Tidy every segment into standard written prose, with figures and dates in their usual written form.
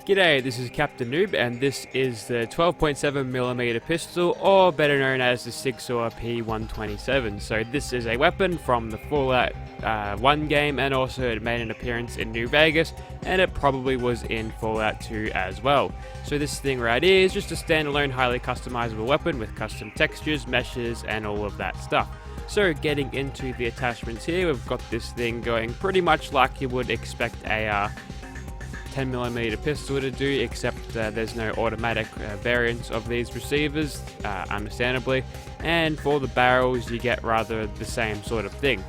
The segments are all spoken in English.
G'day, this is Captain Noob, and this is the 12.7mm pistol, or better known as the Sig Sauer P127. So this is a weapon from the Fallout 1 game, and also it made an appearance in New Vegas, and it probably was in Fallout 2 as well. So this thing right here is just a standalone, highly customizable weapon with custom textures, meshes, and all of that stuff. So getting into the attachments here, we've got this thing going pretty much like you would expect a 10mm pistol to do, except there's no automatic variants of these receivers, understandably, and for the barrels you get rather the same sort of thing.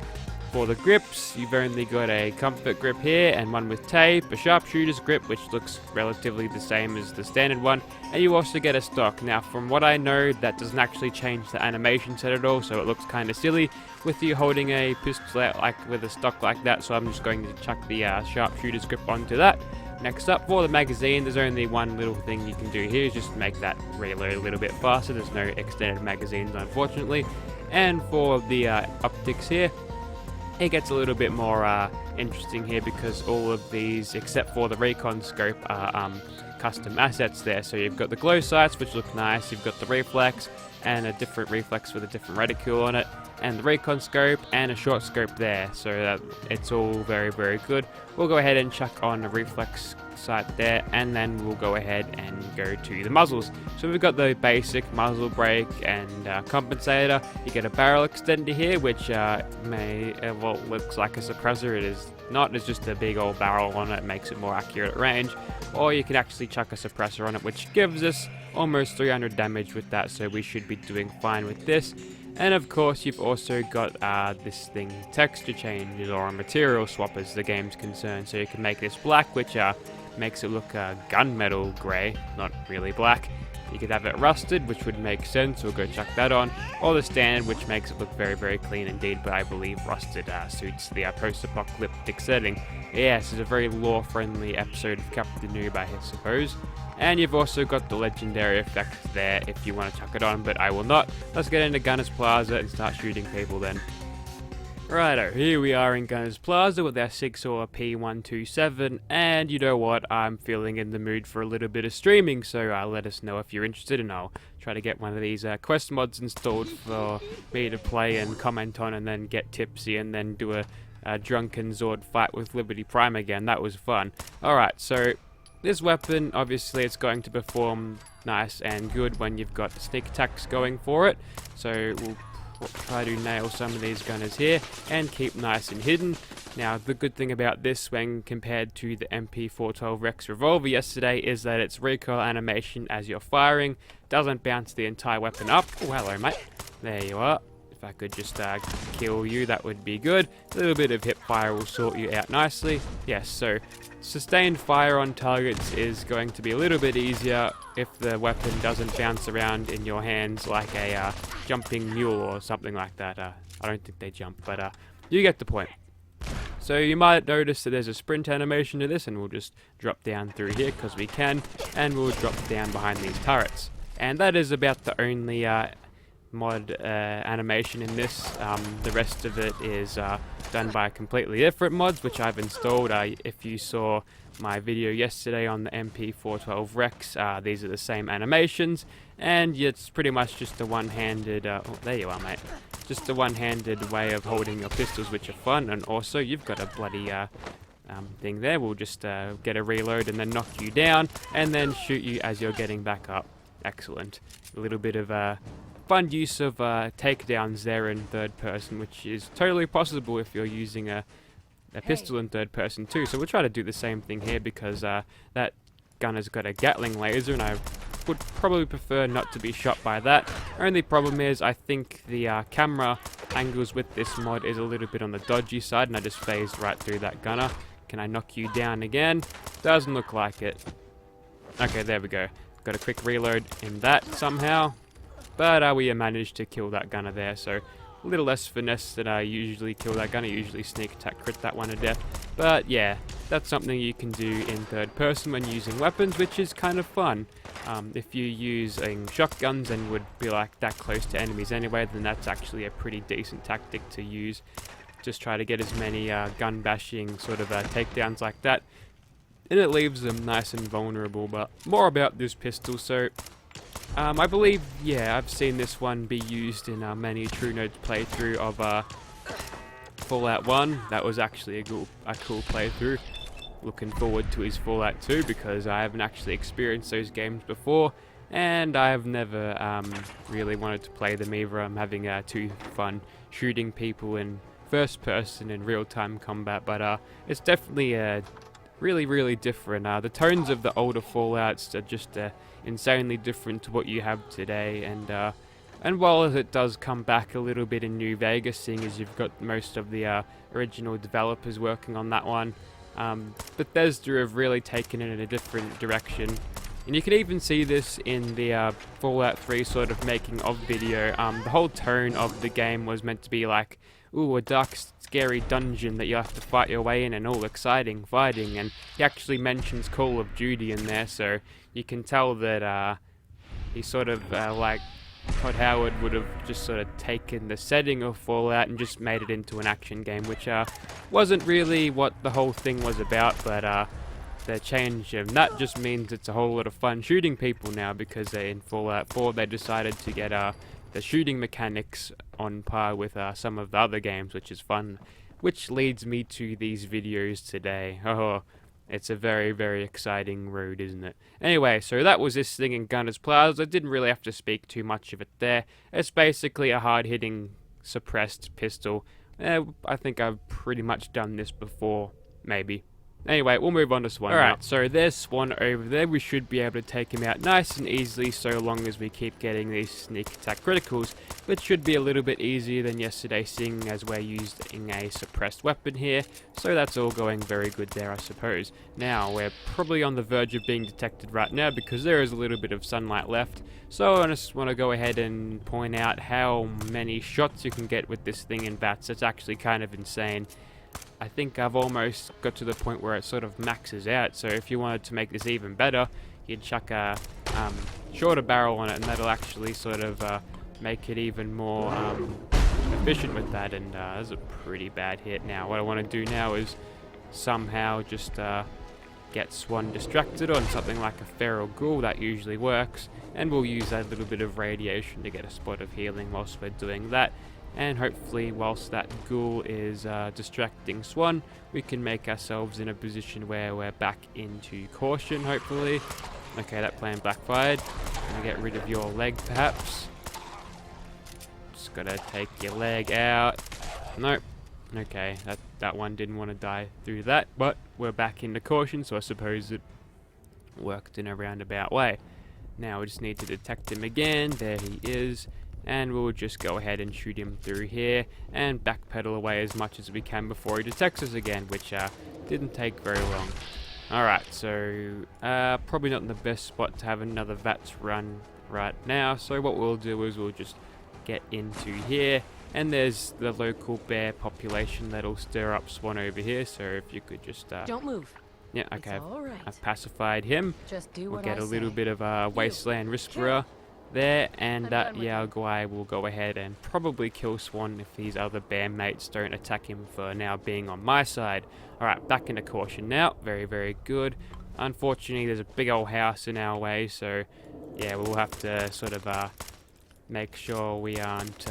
For the grips, you've only got a comfort grip here and one with tape, a sharpshooter's grip which looks relatively the same as the standard one, and you also get a stock. Now from what I know, that doesn't actually change the animation set at all, so it looks kind of silly with you holding a pistol out like with a stock like that, so I'm just going to chuck the sharpshooter's grip onto that. Next up, for the magazine, there's only one little thing you can do here, is just make that reload a little bit faster. There's no extended magazines, unfortunately. And for the optics here, it gets a little bit more interesting here, because all of these, except for the recon scope, are custom assets there. So you've got the glow sights, which look nice, you've got the reflex, and a different reflex with a different reticule on it, and the recon scope, and a short scope there, so that it's all very, very good. We'll go ahead and chuck on a reflex sight there, and then we'll go ahead and go to the muzzles. So we've got the basic muzzle brake and compensator. You get a barrel extender here, which well, looks like a suppressor. It is not, it's just a big old barrel on it. It makes it more accurate at range. Or you can actually chuck a suppressor on it, which gives us almost 300 damage with that, so we should be doing fine with this. And of course you've also got this thing, texture changes, or a material swap as the game's concerned. So you can make this black, which makes it look gunmetal grey, not really black. You could have it rusted, which would make sense, we'll go chuck that on. Or the standard, which makes it look very, very clean indeed, but I believe rusted suits the post-apocalyptic setting. Yeah, this is a very lore-friendly episode of Captain Noob, I suppose. And you've also got the legendary effect there if you want to chuck it on, but I will not. Let's get into Gunner's Plaza and start shooting people then. Righto, here we are in Gunner's Plaza with our Sig Sauer P127, and you know what, I'm feeling in the mood for a little bit of streaming, so let us know if you're interested, and I'll try to get one of these quest mods installed for me to play and comment on, and then get tipsy, and then do a drunken Zord fight with Liberty Prime again. That was fun. Alright, so this weapon, obviously it's going to perform nice and good when you've got sneak attacks going for it, so we'll try to nail some of these gunners here and keep nice and hidden. Now the good thing about this when compared to the MP412 Rex revolver yesterday is that its recoil animation as you're firing doesn't bounce the entire weapon up. Oh, hello mate, there you are. If I could just kill you, that would be good. A little bit of hip fire will sort you out nicely. Yes, so sustained fire on targets is going to be a little bit easier if the weapon doesn't bounce around in your hands like a jumping mule or something like that. I don't think they jump, but you get the point. So you might notice that there's a sprint animation to this, and we'll just drop down through here because we can, and we'll drop down behind these turrets. And that is about the only mod animation in this. The rest of it is done by completely different mods which I've installed. If you saw my video yesterday on the MP412 Rex, these are the same animations, and it's pretty much just a one-handed oh, there you are mate, just a one-handed way of holding your pistols, which are fun. And also you've got a bloody thing there. We'll just get a reload and then knock you down and then shoot you as you're getting back up. Excellent. A little bit of fun use of takedowns there in third person, which is totally possible if you're using a pistol in third person too. So we'll try to do the same thing here, because that gunner's got a Gatling laser, and I would probably prefer not to be shot by that. Only problem is I think the camera angles with this mod is a little bit on the dodgy side, and I just phased right through that gunner. Can I knock you down again? Doesn't look like it. Okay, there we go. Got a quick reload in that somehow. But we managed to kill that gunner there, so a little less finesse than I usually kill that gunner. Usually sneak attack crit that one to death. But yeah, that's something you can do in third person when using weapons, which is kind of fun. If you're using shotguns and would be like that close to enemies anyway, then that's actually a pretty decent tactic to use. Just try to get as many gun bashing sort of takedowns like that and it leaves them nice and vulnerable. But more about this pistol. So I believe, yeah, I've seen this one be used in many True Notes playthrough of Fallout 1. That was actually a cool playthrough. Looking forward to his Fallout 2 because I haven't actually experienced those games before, and I have never really wanted to play them either. I'm having too fun shooting people in first person in real-time combat, but it's definitely really different. The tones of the older Fallouts are just insanely different to what you have today, and while it does come back a little bit in New Vegas, seeing as you've got most of the original developers working on that one, Bethesda have really taken it in a different direction. And you can even see this in the Fallout 3 sort of making of video. The whole tone of the game was meant to be like, ooh, a dark, scary dungeon that you have to fight your way in and all exciting fighting. And he actually mentions Call of Duty in there, so you can tell that he sort of like Todd Howard would have just sort of taken the setting of Fallout and just made it into an action game, which wasn't really what the whole thing was about, but the change of that just means it's a whole lot of fun shooting people now, because in Fallout 4 they decided to get the shooting mechanics on par with some of the other games, which is fun. Which leads me to these videos today. Oh, it's a very exciting road, isn't it? Anyway, so that was this thing in Gunner's Plaza. I didn't really have to speak too much of it there. It's basically a hard-hitting, suppressed pistol. I think I've pretty much done this before, maybe. Anyway, we'll move on to Swan. Alright, so there's Swan over there. We should be able to take him out nice and easily so long as we keep getting these sneak attack criticals, which should be a little bit easier than yesterday, seeing as we're using a suppressed weapon here. So that's all going very good there, I suppose. Now, we're probably on the verge of being detected right now because there is a little bit of sunlight left. So I just want to go ahead and point out how many shots you can get with this thing in bats. It's actually kind of insane. I think I've almost got to the point where it sort of maxes out, so if you wanted to make this even better, you'd chuck a shorter barrel on it, and that'll actually sort of make it even more efficient with that, and that's a pretty bad hit. Now, what I want to do now is somehow just get Swan distracted on something like a feral ghoul. That usually works, and we'll use that little bit of radiation to get a spot of healing whilst we're doing that. And hopefully, whilst that ghoul is distracting Swan, we can make ourselves in a position where we're back into caution, hopefully. Okay, that plan backfired. Gonna get rid of your leg, perhaps. Just gotta take your leg out. Nope. Okay, that one didn't want to die through that, but we're back into caution, so I suppose it worked in a roundabout way. Now we just need to detect him again. There he is. And we'll just go ahead and shoot him through here and backpedal away as much as we can before he detects us again, which didn't take very long. Alright, so probably not in the best spot to have another VATS run right now, so what we'll do is we'll just get into here, and there's the local bear population that'll stir up Swan over here, so if you could just don't move. Yeah, okay, Right. I've pacified him. Just do We'll what get I a little say. bit of a wasteland whisperer there, and I'm done with yeah, guy will go ahead and probably kill Swan if his other bear mates don't attack him for now being on my side. Alright, back into caution now. Very good. Unfortunately, there's a big old house in our way, so yeah, we'll have to sort of make sure we aren't,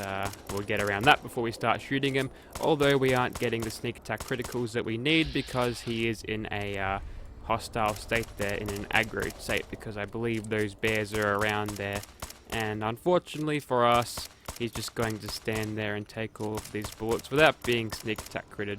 we'll get around that before we start shooting him, although we aren't getting the sneak attack criticals that we need because he is in a hostile state there, in an aggro state, because I believe those bears are around there. And unfortunately for us, he's just going to stand there and take all of these bullets without being sneak attack critted.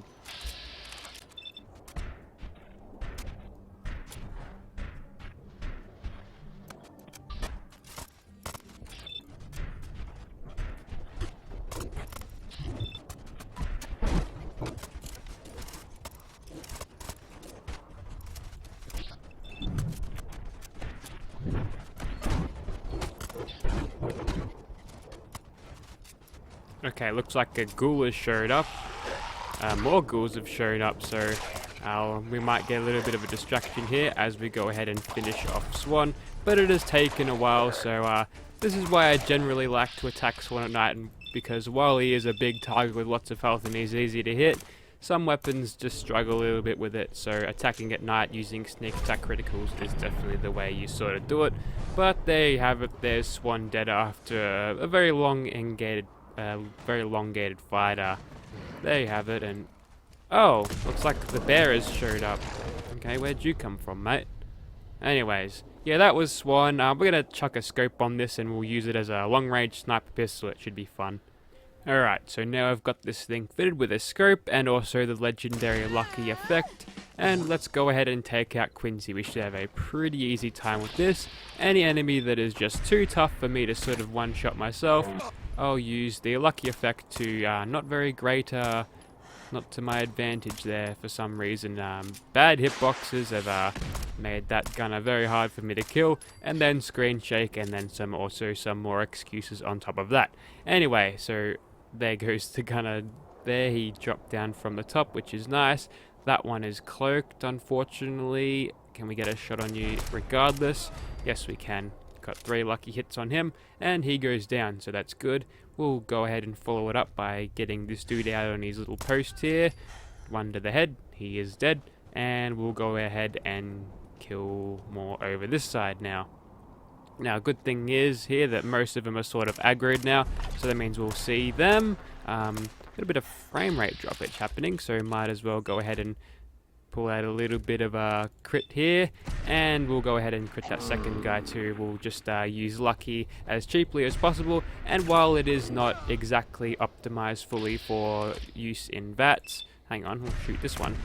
Okay, looks like a ghoul has showed up. More ghouls have shown up, so we might get a little bit of a distraction here as we go ahead and finish off Swan. But it has taken a while, so this is why I generally like to attack Swan at night, because while he is a big target with lots of health and he's easy to hit, Some weapons just struggle a little bit with it, so attacking at night using sneak attack criticals is definitely the way you sort of do it. But there you have it, there's Swan dead after a very elongated fight. There you have it, and oh, looks like the bear has showed up. Okay, where'd you come from, mate? Anyways, yeah, that was Swan. We're gonna chuck a scope on this and we'll use it as a long-range sniper pistol. It should be fun. Alright, so now I've got this thing fitted with a scope and also the legendary lucky effect. And let's go ahead and take out Quincy. We should have a pretty easy time with this. Any enemy that is just too tough for me to sort of one-shot myself, I'll use the lucky effect to not very great, not to my advantage there for some reason. Bad hitboxes have made that gunner very hard for me to kill, and then screen shake, and then some more excuses on top of that. Anyway, so there goes the gunner there. He dropped down from the top, which is nice. That one is cloaked, unfortunately. Can we get a shot on you regardless? Yes, we can. Got 3 lucky hits on him, and he goes down, so that's good. We'll go ahead and follow it up by getting this dude out on his little post here. 1 to the head, he is dead, and we'll go ahead and kill more over this side now. Now, good thing is here that most of them are sort of aggroed now, so that means we'll see them. A little bit of frame rate droppage happening, so might as well go ahead and pull out a little bit of a crit here, and we'll go ahead and crit that second guy too. We'll just use lucky as cheaply as possible, and while it is not exactly optimized fully for use in VATS, hang on, we'll shoot this one.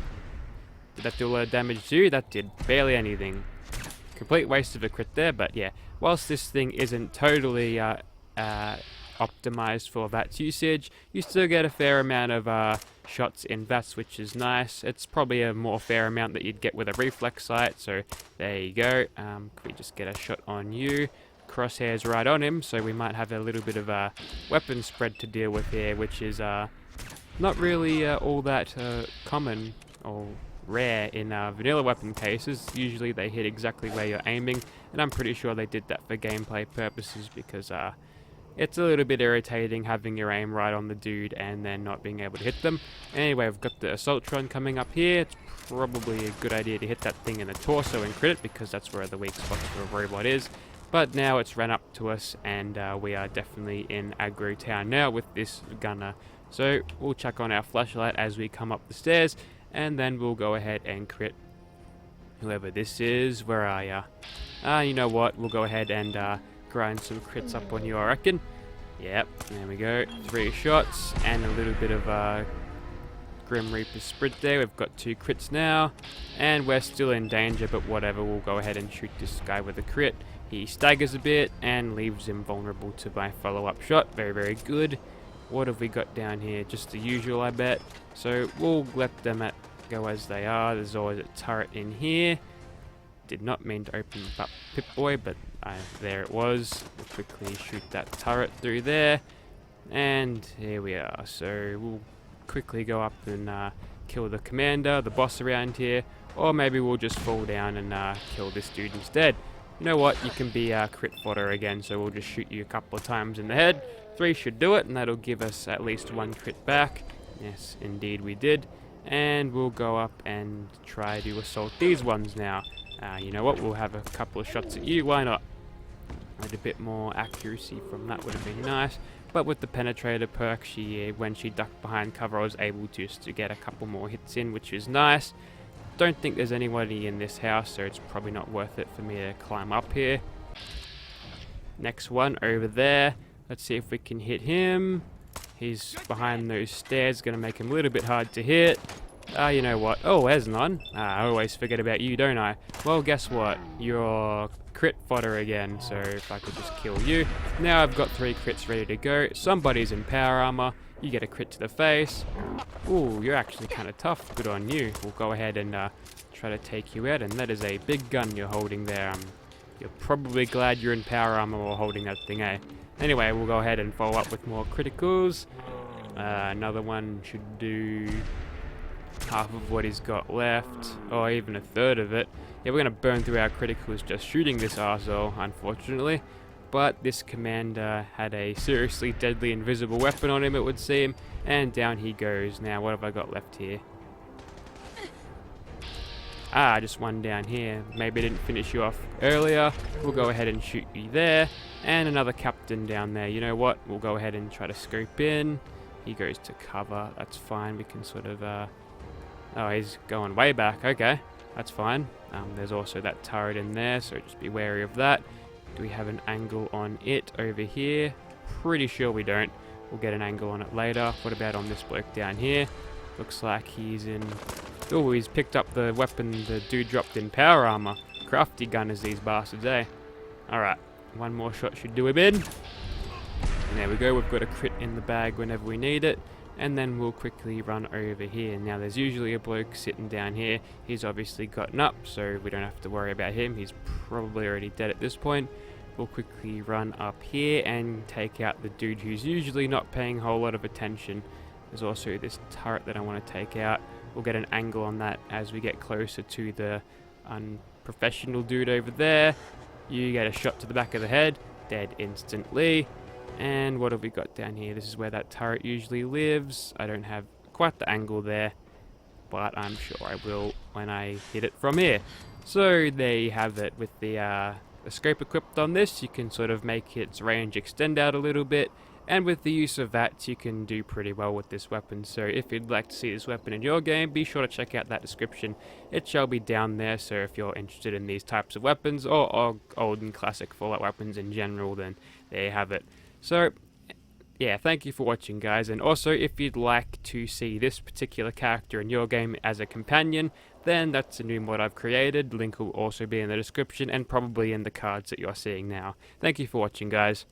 Did that do a lot of damage too? That did barely anything. Complete waste of a crit there, but yeah, whilst this thing isn't totally optimized for VATS usage, you still get a fair amount of shots in VATS, which is nice. It's probably a more fair amount that you'd get with a reflex sight, so there you go. Can we just get a shot on you? Crosshairs right on him, so we might have a little bit of a weapon spread to deal with here, which is not really all that common or rare in vanilla weapon cases. Usually they hit exactly where you're aiming, and I'm pretty sure they did that for gameplay purposes because it's a little bit irritating having your aim right on the dude and then not being able to hit them. Anyway, we've got the Assaultron coming up here. It's probably a good idea to hit that thing in the torso and crit it because that's where the weak spot for a robot is. But now it's run up to us, and we are definitely in aggro town now with this gunner. So we'll chuck on our flashlight as we come up the stairs, and then we'll go ahead and crit whoever this is. Where are ya? You know what? We'll go ahead and grind some crits up on you, I reckon. Yep, there we go. 3 shots and a little bit of Grim Reaper sprint there. We've got 2 crits now, and we're still in danger, but whatever. We'll go ahead and shoot this guy with a crit. He staggers a bit and leaves him vulnerable to my follow-up shot. Very, very good. What have we got down here? Just the usual, I bet. So we'll let them go as they are. There's always a turret in here. Did not mean to open up Pip-Boy, but there it was. We'll quickly shoot that turret through there. And here we are. So we'll quickly go up and kill the commander, the boss around here. Or maybe we'll just fall down and kill this dude instead. You know what? You can be crit fodder again, so we'll just shoot you a couple of times in the head. 3 should do it, and that'll give us at least 1 crit back. Yes, indeed we did. And we'll go up and try to assault these ones now. You know what? We'll have a couple of shots at you. Why not? A little bit more accuracy from that would have been nice. But with the penetrator perk, when she ducked behind cover, I was able to get a couple more hits in, which is nice. Don't think there's anybody in this house, so it's probably not worth it for me to climb up here. Next one over there. Let's see if we can hit him. He's behind those stairs, gonna make him a little bit hard to hit. You know what? Oh, there's none. I always forget about you, don't I? Well, guess what? You're crit fodder again, so if I could just kill you. Now I've got 3 crits ready to go. Somebody's in power armor. You get a crit to the face. Ooh, you're actually kind of tough. Good on you. We'll go ahead and try to take you out, and that is a big gun you're holding there. You're probably glad you're in power armor while holding that thing, eh? Anyway, we'll go ahead and follow up with more criticals. Another one should do half of what he's got left, or even a third of it. Yeah, we're going to burn through our criticals just shooting this arsehole, unfortunately. But this commander had a seriously deadly invisible weapon on him, it would seem. And down he goes. Now, what have I got left here? Just one down here. Maybe I didn't finish you off earlier. We'll go ahead and shoot you there. And another captain down there. You know what? We'll go ahead and try to scope in. He goes to cover. That's fine. We can sort of... Oh, he's going way back. Okay, that's fine. There's also that turret in there, so just be wary of that. Do we have an angle on it over here? Pretty sure we don't. We'll get an angle on it later. What about on this bloke down here? Looks like he's in... Oh, he's picked up the weapon the dude dropped in power armor. Crafty gunners, these bastards, eh? Alright, one more shot should do him in. And there we go, we've got a crit in the bag whenever we need it. And then we'll quickly run over here. Now there's usually a bloke sitting down here. He's obviously gotten up, so we don't have to worry about him. He's probably already dead at this point. We'll quickly run up here and take out the dude who's usually not paying a whole lot of attention. There's also this turret that I want to take out. We'll get an angle on that as we get closer to the unprofessional dude over there. You get a shot to the back of the head, dead instantly. And what have we got down here? This is where that turret usually lives. I don't have quite the angle there, but I'm sure I will when I hit it from here. So there you have it. With the scope equipped on this, you can sort of make its range extend out a little bit. And with the use of that, you can do pretty well with this weapon. So if you'd like to see this weapon in your game, be sure to check out that description. It shall be down there, so if you're interested in these types of weapons, or old and classic Fallout weapons in general, then there you have it. So, yeah, thank you for watching, guys. And also, if you'd like to see this particular character in your game as a companion, then that's a new mod I've created. Link will also be in the description, and probably in the cards that you're seeing now. Thank you for watching, guys.